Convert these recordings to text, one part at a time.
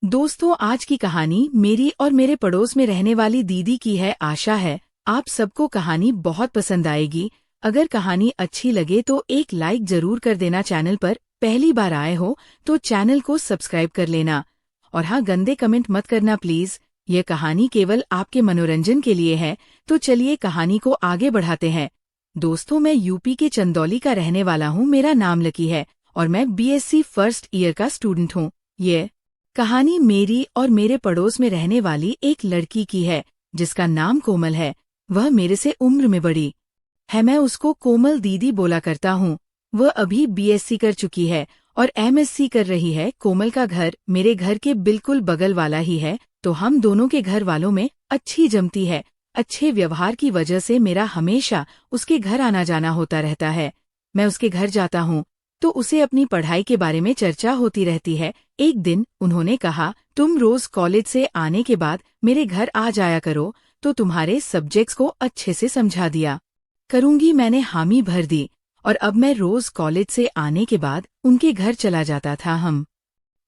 दोस्तों, आज की कहानी मेरी और मेरे पड़ोस में रहने वाली दीदी की है। आशा है आप सबको कहानी बहुत पसंद आएगी। अगर कहानी अच्छी लगे तो एक लाइक जरूर कर देना। चैनल पर पहली बार आए हो तो चैनल को सब्सक्राइब कर लेना। और हाँ, गंदे कमेंट मत करना प्लीज। ये कहानी केवल आपके मनोरंजन के लिए है। तो चलिए कहानी को आगे बढ़ाते हैं। दोस्तों, मैं यूपी के चंदौली का रहने वाला हूँ। मेरा नाम लकी है और मैं बीएससी फर्स्ट ईयर का स्टूडेंट हूँ। ये कहानी मेरी और मेरे पड़ोस में रहने वाली एक लड़की की है जिसका नाम कोमल है। वह मेरे से उम्र में बड़ी है। मैं उसको कोमल दीदी बोला करता हूँ। वह अभी बीएससी कर चुकी है और एमएससी कर रही है। कोमल का घर मेरे घर के बिल्कुल बगल वाला ही है, तो हम दोनों के घर वालों में अच्छी जमती है। अच्छे व्यवहार की वजह से मेरा हमेशा उसके घर आना जाना होता रहता है। मैं उसके घर जाता हूँ तो उसे अपनी पढ़ाई के बारे में चर्चा होती रहती है। एक दिन उन्होंने कहा, तुम रोज कॉलेज से आने के बाद मेरे घर आ जाया करो तो तुम्हारे सब्जेक्ट्स को अच्छे से समझा दिया करूंगी। मैंने हामी भर दी और अब मैं रोज कॉलेज से आने के बाद उनके घर चला जाता था। हम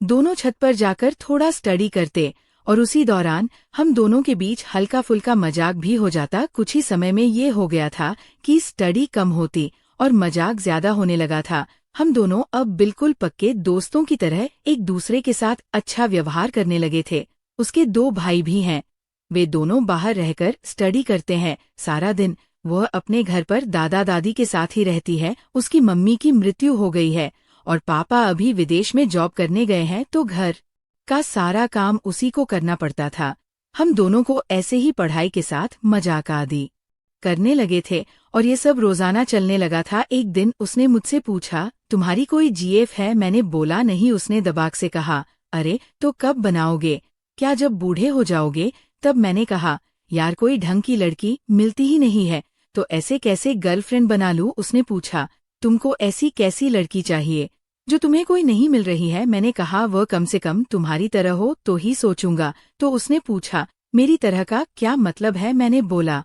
दोनों छत पर जाकर थोड़ा स्टडी करते और उसी दौरान हम दोनों के बीच हल्का फुल्का मजाक भी हो जाता। कुछ ही समय में ये हो गया था कि स्टडी कम होती और मजाक ज्यादा होने लगा था। हम दोनों अब बिल्कुल पक्के दोस्तों की तरह एक दूसरे के साथ अच्छा व्यवहार करने लगे थे। उसके 2 भाई भी हैं। वे दोनों बाहर रहकर स्टडी करते हैं सारा दिन। वह अपने घर पर दादा दादी के साथ ही रहती है। उसकी मम्मी की मृत्यु हो गई है और पापा अभी विदेश में जॉब करने गए हैं, तो घर का सारा काम उसी को करना पड़ता था। हम दोनों को ऐसे ही पढ़ाई के साथ मजाक आदि करने लगे थे और ये सब रोजाना चलने लगा था। एक दिन उसने मुझसे पूछा, तुम्हारी कोई जीएफ है? मैंने बोला नहीं। उसने दबाक से कहा, अरे तो कब बनाओगे? क्या जब बूढ़े हो जाओगे तब? मैंने कहा, यार कोई ढंग की लड़की मिलती ही नहीं है तो ऐसे कैसे गर्लफ्रेंड बना लूं? उसने पूछा, तुमको ऐसी कैसी लड़की चाहिए जो तुम्हें कोई नहीं मिल रही है? मैंने कहा, वह कम से कम तुम्हारी तरह हो तो ही सोचूंगा। तो उसने पूछा, मेरी तरह का क्या मतलब है? मैंने बोला,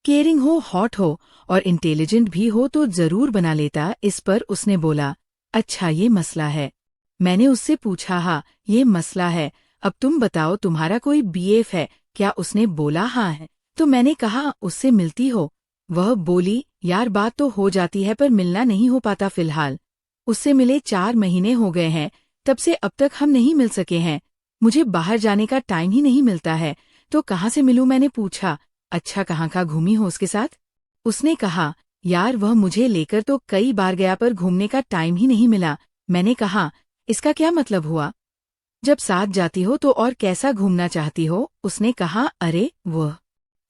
केयरिंग हो, हॉट हो और इंटेलिजेंट भी हो तो जरूर बना लेता। इस पर उसने बोला, अच्छा ये मसला है। मैंने उससे पूछा, हाँ ये मसला है। अब तुम बताओ, तुम्हारा कोई बीएफ है क्या? उसने बोला, हाँ है। तो मैंने कहा, उससे मिलती हो? वह बोली, यार बात तो हो जाती है पर मिलना नहीं हो पाता फिलहाल। उससे मिले 4 महीने हो गए हैं, तब से अब तक हम नहीं मिल सके हैं। मुझे बाहर जाने का टाइम ही नहीं मिलता है, तो कहाँ से मिलूं? मैंने पूछा, अच्छा कहाँ का घूमी हो उसके साथ? उसने कहा, यार वह मुझे लेकर तो कई बार गया पर घूमने का टाइम ही नहीं मिला। मैंने कहा, इसका क्या मतलब हुआ? जब साथ जाती हो तो और कैसा घूमना चाहती हो? उसने कहा, अरे वह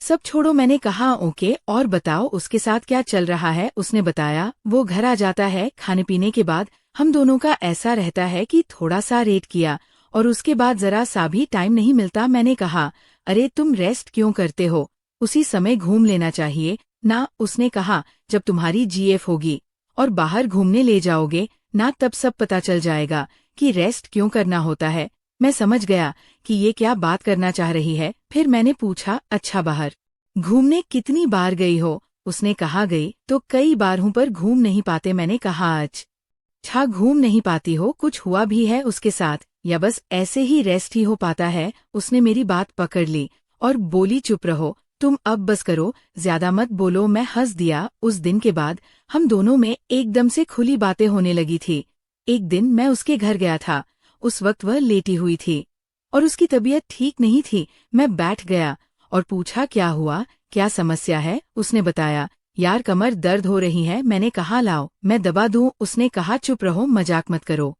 सब छोड़ो। मैंने कहा, ओके, और बताओ उसके साथ क्या चल रहा है? उसने बताया, वो घर आ जाता है खाने पीने के बाद। हम दोनों का ऐसा रहता है कि थोड़ा सा रेट किया और उसके बाद जरा सा भी टाइम नहीं मिलता। मैंने कहा, अरे तुम रेस्ट क्यों करते हो? उसी समय घूम लेना चाहिए ना? उसने कहा, जब तुम्हारी जीएफ होगी और बाहर घूमने ले जाओगे ना, तब सब पता चल जाएगा कि रेस्ट क्यों करना होता है। मैं समझ गया कि ये क्या बात करना चाह रही है। फिर मैंने पूछा, अच्छा बाहर घूमने कितनी बार गई हो? उसने कहा, गई तो कई बार हूं पर घूम नहीं पाते। मैंने कहा, अच्छा घूम नहीं पाती हो? कुछ हुआ भी है उसके साथ या बस ऐसे ही रेस्ट ही हो पाता है? उसने मेरी बात पकड़ ली और बोली, चुप रहो तुम, अब बस करो, ज्यादा मत बोलो। मैं हंस दिया। उस दिन के बाद हम दोनों में एकदम से खुली बातें होने लगी थी। एक दिन मैं उसके घर गया था। उस वक्त वह लेटी हुई थी और उसकी तबीयत ठीक नहीं थी। मैं बैठ गया और पूछा, क्या हुआ, क्या समस्या है? उसने बताया, यार कमर दर्द हो रही है। मैंने कहा, लाओ मैं दबा दूं। उसने कहा, चुप रहो, मजाक मत करो,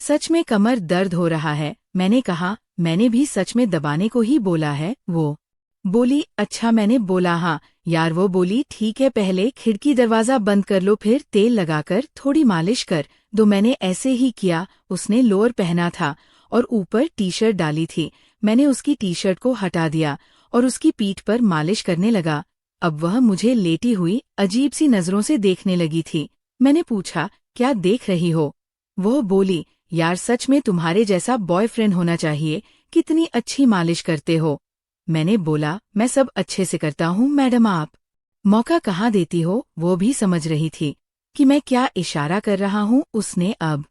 सच में कमर दर्द हो रहा है। मैंने कहा, मैंने भी सच में दबाने को ही बोला है। वो बोली, अच्छा। मैंने बोला, हाँ। यार वो बोली, ठीक है, पहले खिड़की दरवाजा बंद कर लो, फिर तेल लगाकर थोड़ी मालिश कर दो। मैंने ऐसे ही किया। उसने लोअर पहना था और ऊपर टी शर्ट डाली थी। मैंने उसकी टी शर्ट को हटा दिया और उसकी पीठ पर मालिश करने लगा। अब वह मुझे लेटी हुई अजीब सी नजरों से देखने लगी थी। मैंने पूछा, क्या देख रही हो? वह बोली, यार सच में तुम्हारे जैसा बॉयफ्रेंड होना चाहिए, कितनी अच्छी मालिश करते हो। मैंने बोला, मैं सब अच्छे से करता हूँ मैडम, आप मौका कहाँ देती हो? वो भी समझ रही थी कि मैं क्या इशारा कर रहा हूँ। उसने अब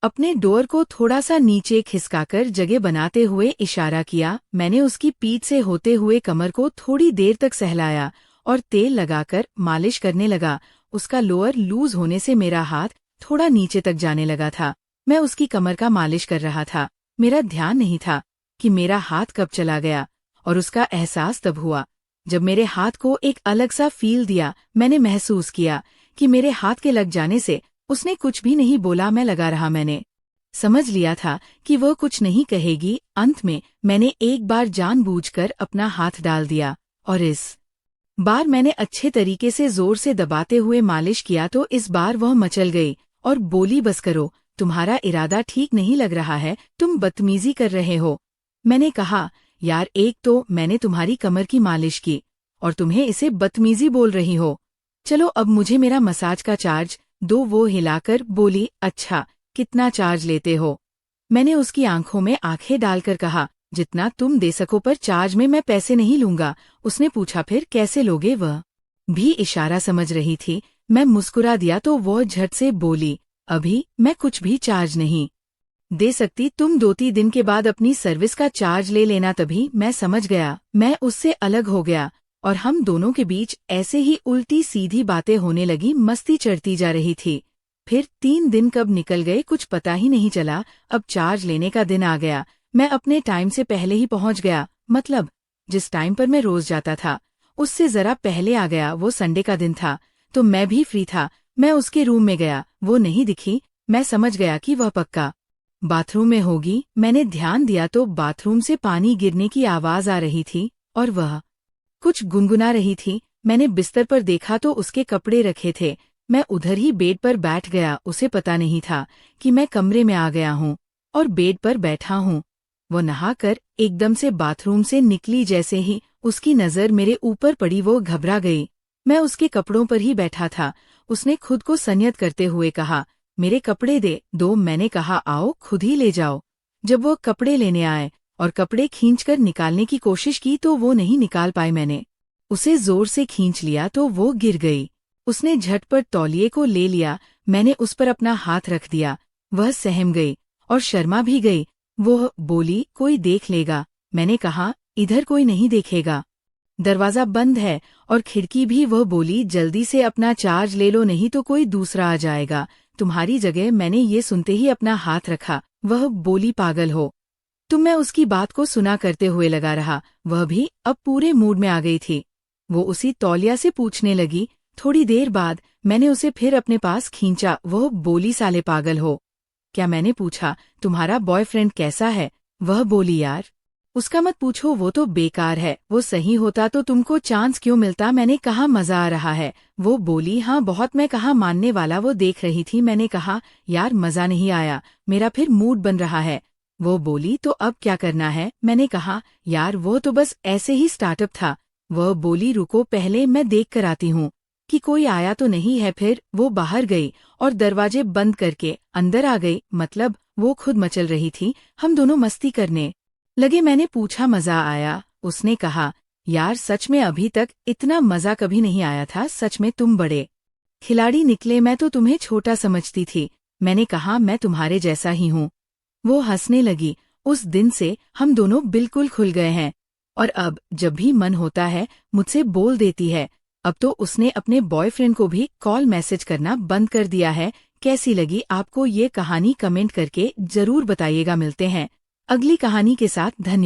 अपने डोर को थोड़ा सा नीचे खिसकाकर जगह बनाते हुए इशारा किया। मैंने उसकी पीठ से होते हुए कमर को थोड़ी देर तक सहलाया और तेल लगाकर मालिश करने लगा। उसका लोअर लूज होने से मेरा हाथ थोड़ा नीचे तक जाने लगा था। मैं उसकी कमर का मालिश कर रहा था। मेरा ध्यान नहीं था कि मेरा हाथ कब चला गया, और उसका एहसास तब हुआ जब मेरे हाथ को एक अलग सा फील दिया। मैंने महसूस किया कि मेरे हाथ के लग जाने से उसने कुछ भी नहीं बोला। मैं लगा रहा। मैंने समझ लिया था कि वह कुछ नहीं कहेगी। अंत में मैंने एक बार जानबूझकर अपना हाथ डाल दिया, और इस बार मैंने अच्छे तरीके से जोर से दबाते हुए मालिश किया तो इस बार वह मचल गई और बोली, बस करो, तुम्हारा इरादा ठीक नहीं लग रहा है, तुम बदतमीजी कर रहे हो। मैंने कहा, यार, एक तो मैंने तुम्हारी कमर की मालिश की और तुम्हें इसे बदतमीजी बोल रही हो। चलो अब मुझे मेरा मसाज का चार्ज दो। वो हिलाकर बोली, अच्छा, कितना चार्ज लेते हो? मैंने उसकी आंखों में आंखें डालकर कहा, जितना तुम दे सको, पर चार्ज में मैं पैसे नहीं लूंगा। उसने पूछा, फिर कैसे लोगे? वह भी इशारा समझ रही थी। मैं मुस्कुरा दिया तो वह झट से बोली, अभी मैं कुछ भी चार्ज नहीं दे सकती, तुम 2-3 दिन के बाद अपनी सर्विस का चार्ज ले लेना। तभी मैं समझ गया। मैं उससे अलग हो गया और हम दोनों के बीच ऐसे ही उल्टी सीधी बातें होने लगी। मस्ती चढ़ती जा रही थी। फिर 3 दिन कब निकल गए कुछ पता ही नहीं चला। अब चार्ज लेने का दिन आ गया। मैं अपने टाइम से पहले ही पहुंच गया, मतलब जिस टाइम पर मैं रोज जाता था उससे जरा पहले आ गया। वो संडे का दिन था तो मैं भी फ्री था। मैं उसके रूम में गया, वो नहीं दिखी। मैं समझ गया कि वह पक्का बाथरूम में होगी। मैंने ध्यान दिया तो बाथरूम से पानी गिरने की आवाज आ रही थी और वह कुछ गुनगुना रही थी। मैंने बिस्तर पर देखा तो उसके कपड़े रखे थे। मैं उधर ही बेड पर बैठ गया। उसे पता नहीं था कि मैं कमरे में आ गया हूँ और बेड पर बैठा हूँ। वो नहाकर एकदम से बाथरूम से निकली। जैसे ही उसकी नजर मेरे ऊपर पड़ी वो घबरा गई। मैं उसके कपड़ों पर ही बैठा था। उसने खुद को संयत करते हुए कहा, मेरे कपड़े दे दो। मैंने कहा, आओ खुद ही ले जाओ। जब वो कपड़े लेने आए और कपड़े खींचकर निकालने की कोशिश की तो वो नहीं निकाल पाए। मैंने उसे जोर से खींच लिया तो वो गिर गई। उसने झटपट तौलिए को ले लिया। मैंने उस पर अपना हाथ रख दिया। वह सहम गई और शर्मा भी गई। वो बोली, कोई देख लेगा। मैंने कहा, इधर कोई नहीं देखेगा, दरवाजा बंद है और खिड़की भी। वह बोली, जल्दी से अपना चार्ज ले लो, नहीं तो कोई दूसरा आ जाएगा तुम्हारी जगह। मैंने ये सुनते ही अपना हाथ रखा। वह बोली, पागल हो तुम? मैं उसकी बात को सुना करते हुए लगा रहा। वह भी अब पूरे मूड में आ गई थी। वो उसी तौलिया से पूछने लगी। थोड़ी देर बाद मैंने उसे फिर अपने पास खींचा। वह बोली, साले पागल हो क्या? मैंने पूछा, तुम्हारा बॉयफ्रेंड कैसा है? वह बोली, यार उसका मत पूछो, वो तो बेकार है। वो सही होता तो तुमको चांस क्यों मिलता? मैंने कहा, मजा आ रहा है। वो बोली, हाँ बहुत। मैं कहा, मानने वाला? वो देख रही थी। मैंने कहा, यार मजा नहीं आया, मेरा फिर मूड बन रहा है। वो बोली, तो अब क्या करना है? मैंने कहा, यार वो तो बस ऐसे ही स्टार्टअप था। वह बोली, रुको पहले मैं देख कर आती हूँ कि कोई आया तो नहीं है। फिर वो बाहर गई और दरवाजे बंद करके अंदर आ गई। मतलब वो खुद मचल रही थी। हम दोनों मस्ती करने लगे। मैंने पूछा, मजा आया? उसने कहा, यार सच में अभी तक इतना मजा कभी नहीं आया था। सच में तुम बड़े खिलाड़ी निकले, मैं तो तुम्हें छोटा समझती थी। मैंने कहा, मैं तुम्हारे जैसा ही हूँ। वो हंसने लगी। उस दिन से हम दोनों बिल्कुल खुल गए हैं और अब जब भी मन होता है मुझसे बोल देती है। अब तो उसने अपने बॉयफ्रेंड को भी कॉल मैसेज करना बंद कर दिया है। कैसी लगी आपको ये कहानी? कमेंट करके जरूर बताइएगा। मिलते हैं अगली कहानी के साथ। धन्यवाद।